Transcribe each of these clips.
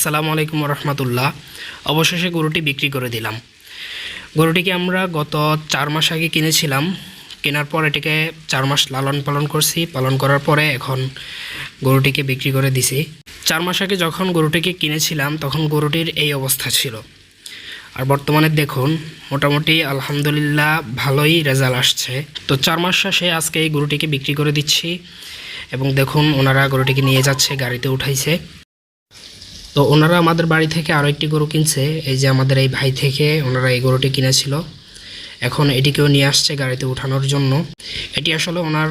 আসসালামু আলাইকুম রহমতুল্লাহ। অবশেষে গরুটি বিক্রি করে দিলাম। গরুটিকে আমরা গত 4 মাস আগে কিনেছিলাম। কেনার পর এটাকে 4 মাস লালন পালন করছি। পালন করার পরে এখন গরুটিকে বিক্রি করে দিছি। 4 মাস আগে যখন গরুটিকে কিনেছিলাম তখন গরুটির এই অবস্থা ছিল, আর বর্তমানে দেখুন মোটামুটি আলহামদুলিল্লাহ ভালোই রেজাল্ট আসছে। তো 4 মাস শেষে আজকে এই গরুটিকে বিক্রি করে দিচ্ছি এবং দেখুন ওনারা গরুটিকে নিয়ে যাচ্ছে, গাড়িতে উঠাইছে। তো ওনারা আমাদের বাড়ি থেকে আরও একটি গরু কিনছে, এই যে আমাদের এই ভাই থেকে ওনারা এই গরুটি কিনেছিল। এখন এটিকেও নিয়ে আসছে গাড়িতে উঠানোর জন্য। এটি আসলে ওনার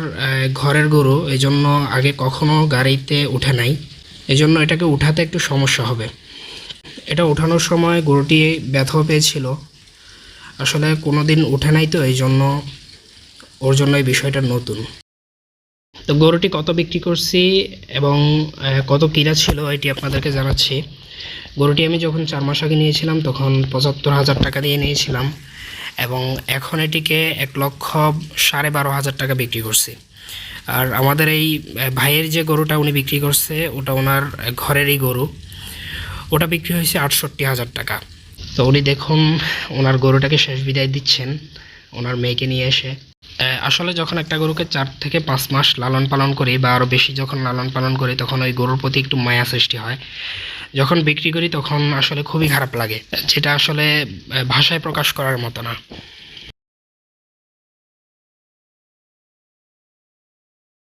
ঘরের গরু, এই জন্য আগে কখনো গাড়িতে উঠে নাই, এই জন্য এটাকে উঠাতে একটু সমস্যা হবে। এটা উঠানোর সময় গরুটি ব্যথাও পেয়েছিল, আসলে কোনো দিন উঠে নাই, তো এই জন্য ওর জন্য এই বিষয়টা নতুন। তো গরুটি কত বিক্রি করছি এবং কত কিনা ছিল এটি আপনাদেরকে জানাচ্ছি। গরুটি আমি যখন 4 মাস আগে নিয়েছিলাম তখন 75,000 টাকা দিয়ে নিয়েছিলাম এবং এখন এটিকে 1,12,500 টাকা বিক্রি করছি। আর আমাদের এই ভাইয়ের যে গরুটা উনি বিক্রি করছে ওটা ওনার ঘরেরই গরু, ওটা বিক্রি হয়েছে 68,000 টাকা। তো উনি দেখুন ওনার গরুটাকে শেষ বিদায় দিচ্ছেন ওনার মেয়েকে নিয়ে এসে। আসলে যখন একটা গরুকে 4 থেকে 5 মাস লালন পালন করি বা আরও বেশি যখন লালন পালন করি তখন ওই গরুর প্রতি একটু মায়া সৃষ্টি হয়। যখন বিক্রি করি তখন আসলে খুবই খারাপ লাগে, যেটা আসলে ভাষায় প্রকাশ করার মতো না।